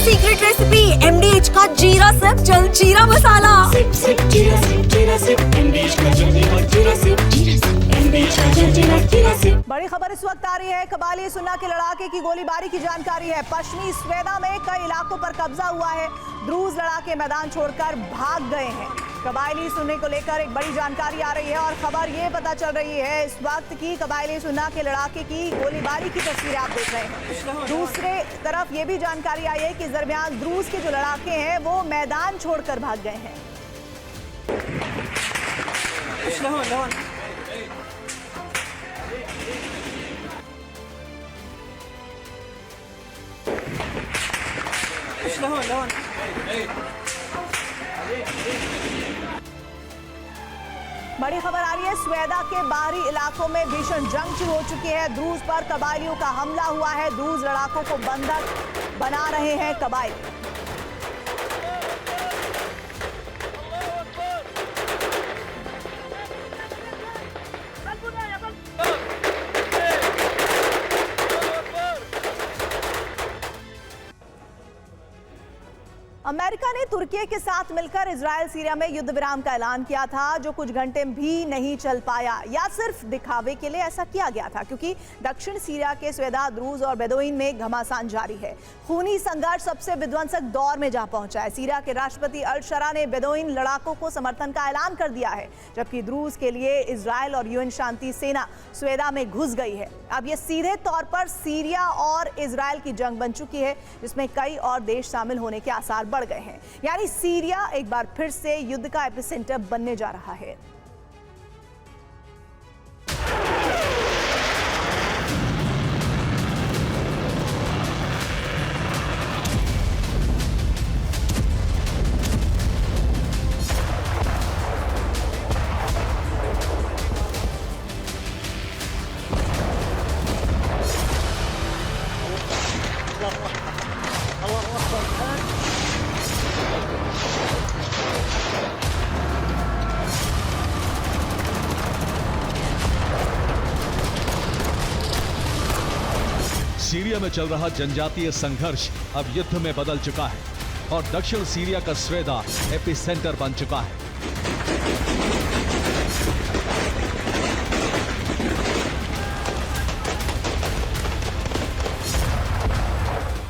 Secret recipe MDH का जीरा SIP जल जीरा मसाला। सिप सिप जीरा सिप MDH का जल जीरा सिप MDH का जल जीरा सिप। बड़ी खबर इस वक्त आ रही है। कबायली सुन्ना के लड़ाके की गोलीबारी की जानकारी है। पश्चिमी स्वेदा में कई इलाकों पर कब्जा हुआ है। द्रूज लड़ाके मैदान छोड़कर भाग गए हैं। कबायली सुन्ने को लेकर एक बड़ी जानकारी आ रही है और खबर ये पता चल रही है इस वक्त की कबायली सुन्ना के लड़ाके की गोलीबारी की तस्वीरें आप देख रहे हैं। दूसरे तरफ ये भी जानकारी आई है कि इस दरमियान द्रूज के जो लड़ाके हैं वो मैदान छोड़कर भाग गए हैं। बड़ी खबर आ रही है। स्वेदा के बाहरी इलाकों में भीषण जंग शुरू हो चुकी है। द्रूज पर कबायलियों का हमला हुआ है। द्रूज लड़ाकों को बंधक बना रहे हैं कबायली। अमेरिका ने तुर्की के साथ मिलकर इजराइल सीरिया में युद्ध विराम का ऐलान किया था, जो कुछ घंटे भी नहीं चल पाया। या सिर्फ दिखावे के लिए ऐसा किया गया था क्योंकि दक्षिण सीरिया के स्वेदा, द्रूज और बेदोइन में घमासान जारी है। खूनी संघर्ष सबसे विध्वंसक दौर में जा पहुंचा है। सीरिया के राष्ट्रपति अल शरा ने बेदोइन लड़ाकों को समर्थन का ऐलान कर दिया है, जबकि द्रूज के लिए इजराइल और UN शांति सेना स्वेदा में घुस गई है। अब यह सीधे तौर पर सीरिया और इजराइल की जंग बन चुकी है, जिसमें कई और देश शामिल होने के आसार बढ़ गए हैं। यानी सीरिया एक बार फिर से युद्ध का एपिसेंटर बनने जा रहा है। सीरिया में चल रहा जनजातीय संघर्ष अब युद्ध में बदल चुका है और दक्षिण सीरिया का स्वेदा एपिसेंटर बन चुका है।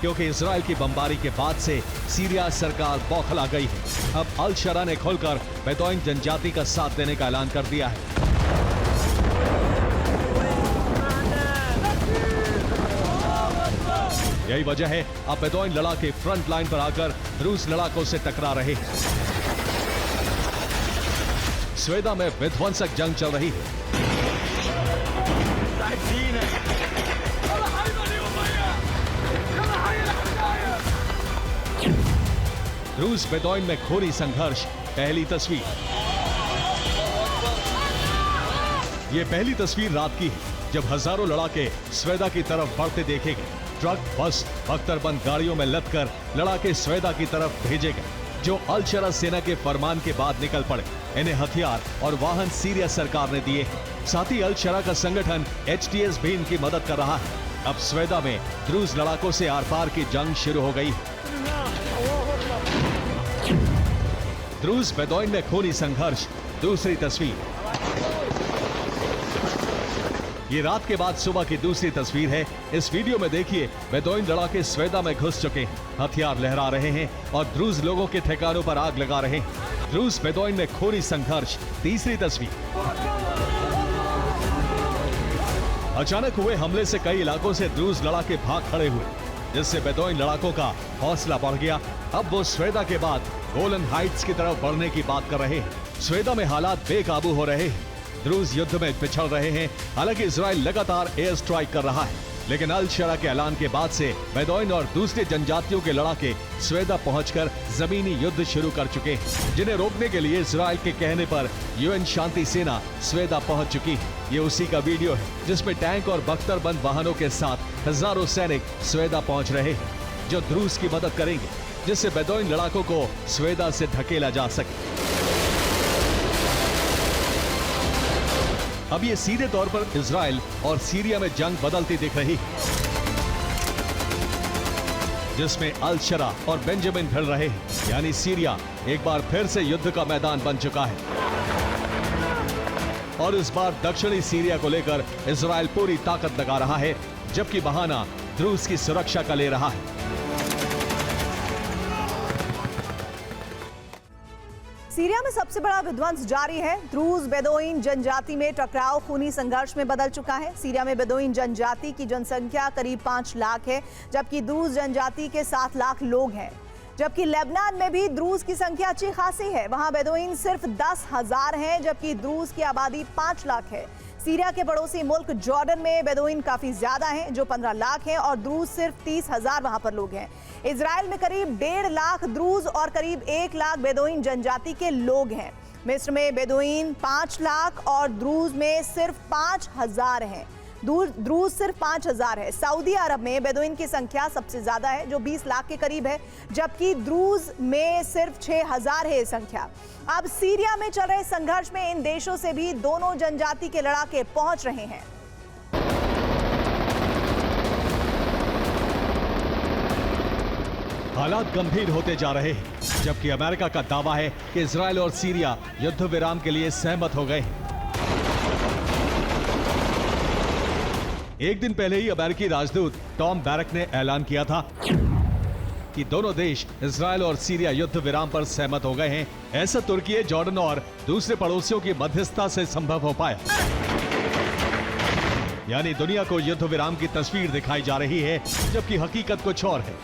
क्योंकि इजराइल की बमबारी के बाद से सीरिया सरकार बौखला गई है। अब अल शरा ने खुलकर बेदोइन जनजाति का साथ देने का ऐलान कर दिया है। यही वजह है अब बेदोइन लड़ाके फ्रंट लाइन पर आकर द्रूज लड़ाकों से टकरा रहे हैं। स्वेदा में विध्वंसक जंग चल रही है। द्रूज बेदोइन में खूनी संघर्ष। पहली तस्वीर। ये पहली तस्वीर रात की है, जब हजारों लड़ाके स्वेदा की तरफ बढ़ते देखे गए। ट्रक, बस, बख्तरबंद गाड़ियों में लदकर लड़ाके स्वेदा की तरफ भेजे गए, जो अल शरा सेना के फरमान के बाद निकल पड़े। इन्हें हथियार और वाहन सीरिया सरकार ने दिए हैं। साथ ही अल शरा का संगठन HTS भी इनकी मदद कर रहा है। अब स्वेदा में द्रूज लड़ाकों से आर पार की जंग शुरू हो गई है। द्रूज बेदोइन में खूनी संघर्ष। दूसरी तस्वीर। ये रात के बाद सुबह की दूसरी तस्वीर है। इस वीडियो में देखिए बेदोइन लड़ाके स्वेदा में घुस चुके हैं, हथियार लहरा रहे हैं और द्रूज लोगों के ठिकानों पर आग लगा रहे हैं। द्रूज बेदोइन में खूनी संघर्ष। तीसरी तस्वीर। अचानक हुए हमले से कई इलाकों से द्रूज लड़ाके भाग खड़े हुए, जिससे बेदोइन लड़ाकों का हौसला बढ़ गया। अब वो स्वेदा के बाद गोलन हाइट्स की तरफ बढ़ने की बात कर रहे हैं। स्वेदा में हालात बेकाबू हो रहे हैं। द्रूज युद्ध में पिछड़ रहे हैं। हालांकि इजराइल लगातार एयर स्ट्राइक कर रहा है, लेकिन अल शरा के ऐलान के बाद से बेदोइन और दूसरी जनजातियों के लड़ाके स्वेदा पहुंचकर जमीनी युद्ध शुरू कर चुके हैं, जिन्हें रोकने के लिए इजराइल के कहने पर UN शांति सेना स्वेदा पहुंच चुकी है। ये उसी का वीडियो है जिसमें टैंक और बख्तरबंद वाहनों के साथ हजारों सैनिक स्वेदा पहुंच रहे हैं, जो द्रूज की मदद करेंगे, जिससे बेदोइन लड़ाकों को स्वेदा से धकेला जा सके। अब ये सीधे तौर पर इजराइल और सीरिया में जंग बदलती दिख रही है। जिसमें अल शरा और बेंजामिन भिड़ रहे हैं। यानी सीरिया एक बार फिर से युद्ध का मैदान बन चुका है और इस बार दक्षिणी सीरिया को लेकर इजराइल पूरी ताकत लगा रहा है, जबकि बहाना द्रूज की सुरक्षा का ले रहा है। सीरिया में सबसे बड़ा विध्वंस जारी है। द्रूज बेदोइन जनजाति में टकराव खूनी संघर्ष में बदल चुका है। सीरिया में बेदोइन जनजाति की जनसंख्या करीब 5 लाख है, जबकि द्रूज जनजाति के 7 लाख लोग हैं। जबकि लेबनान में भी द्रूज की संख्या अच्छी खासी है। वहां बेदोइन सिर्फ 10,000 हैं, जबकि द्रूज की आबादी 5 लाख है। सीरिया के पड़ोसी मुल्क जॉर्डन में बेदोइन काफी ज्यादा हैं, जो 15 लाख हैं, और द्रूज सिर्फ 30,000 वहां पर लोग हैं। इजराइल में करीब 1.5 लाख द्रूज और करीब 1 लाख बेदोइन जनजाति के लोग हैं। मिस्र में बेदोइन 5 लाख और द्रूज में सिर्फ 5,000 हैं। द्रूज सिर्फ 5,000 है। सऊदी अरब में बेदोइन की संख्या सबसे ज्यादा है, जो 20 लाख के करीब है, जबकि द्रूज में सिर्फ 6,000 है ये संख्या। अब सीरिया में चल रहे संघर्ष में इन देशों से भी दोनों जनजाति के लड़ाके पहुंच रहे हैं। हालात गंभीर होते जा रहे हैं, जबकि अमेरिका का दावा है कि इजराइल और सीरिया युद्ध विराम के लिए सहमत हो गए हैं। एक दिन पहले ही अमेरिकी राजदूत टॉम बैरक ने ऐलान किया था कि दोनों देश इजराइल और सीरिया युद्ध विराम पर सहमत हो गए हैं। ऐसा तुर्की, जॉर्डन और दूसरे पड़ोसियों की मध्यस्थता से संभव हो पाया। यानी दुनिया को युद्ध विराम की तस्वीर दिखाई जा रही है, जबकि हकीकत कुछ और है।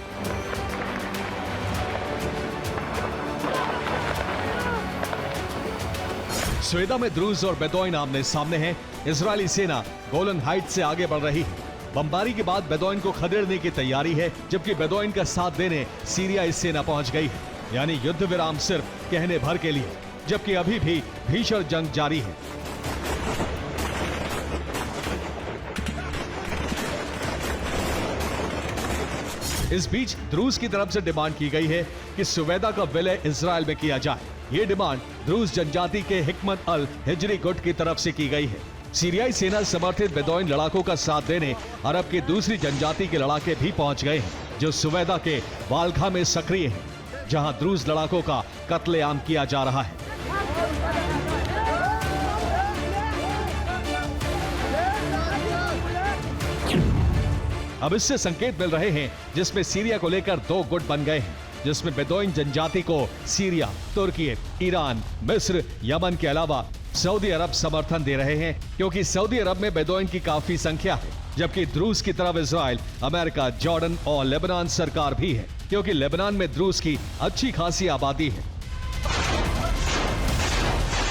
स्वेदा में द्रूज और बेदोइन आमने सामने हैं। इजरायली सेना गोलन हाइट्स से आगे बढ़ रही है। बमबारी के बाद बेदोइन को खदेड़ने की तैयारी है, जबकि बेदोइन का साथ देने सीरियाई सेना पहुंच गई है। यानी युद्ध विराम सिर्फ कहने भर के लिए, जबकि अभी भी भीषण जंग जारी है। इस बीच द्रूज की तरफ से डिमांड की गई है कि सुवेदा का विलय इजराइल में किया जाए। ये डिमांड द्रूज जनजाति के हिकमत अल हिजरी गुट की तरफ से की गई है। सीरियाई सेना समर्थित बेदोइन लड़ाकों का साथ देने अरब की दूसरी जनजाति के लड़ाके भी पहुंच गए हैं, जो सुवेदा के वालखा में सक्रिय हैं, जहां द्रूज लड़ाकों का कत्लेआम किया जा रहा है। अब इससे संकेत मिल रहे हैं, जिसमें सीरिया को लेकर 2 गुट बन गए हैं, जिसमें बेदोइन जनजाति को सीरिया, तुर्की, ईरान, मिस्र, यमन के अलावा सऊदी अरब समर्थन दे रहे हैं, क्योंकि सऊदी अरब में बेदोइन की काफी संख्या है। जबकि द्रूज की तरफ इजराइल, अमेरिका, जॉर्डन और लेबनान सरकार भी है, क्योंकि लेबनान में द्रूज की अच्छी खासी आबादी है।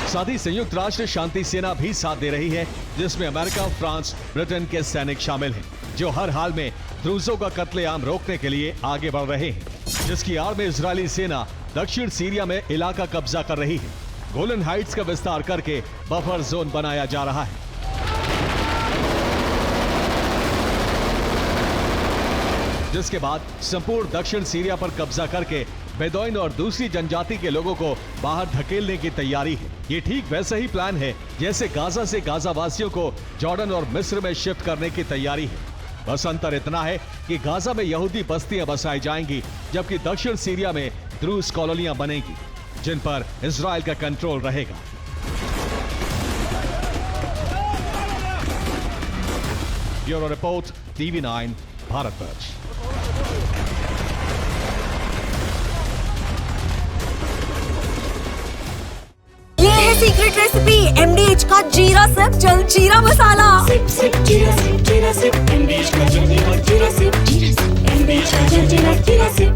साथ ही संयुक्त राष्ट्र शांति सेना भी साथ दे रही है, जिसमें अमेरिका, फ्रांस, ब्रिटेन के सैनिक शामिल हैं, जो हर हाल में द्रूजों का कत्लेआम रोकने के लिए आगे बढ़ रहे हैं, जिसकी आड़ में इजरायली सेना दक्षिण सीरिया में इलाका कब्जा कर रही है। गोलन हाइट्स का विस्तार करके बफर जोन बनाया जा रहा है। जिसके बाद संपूर्ण दक्षिण सीरिया पर कब्जा करके बेदोइन और दूसरी जनजाति के लोगों को बाहर धकेलने की तैयारी है। ये ठीक वैसा ही प्लान है जैसे गाजा से गाजा वासियों को जॉर्डन और मिस्र में शिफ्ट करने की तैयारी है। बस अंतर इतना है कि गाजा में यहूदी बस्तियां बसाई जाएंगी, जबकि दक्षिण सीरिया में द्रूज कॉलोनियां बनेंगी, जिन पर इजराइल का कंट्रोल रहेगा। Bureau report, TV9 Bharatvarsh. ये है सीक्रेट रेसिपी MDH का जीरा सिर्फ जलजीरा मसाला। सिप सिप जीरा सिप MDH का जलजीरा जीरा सिप MDH का जलजीरा जीरा सिप।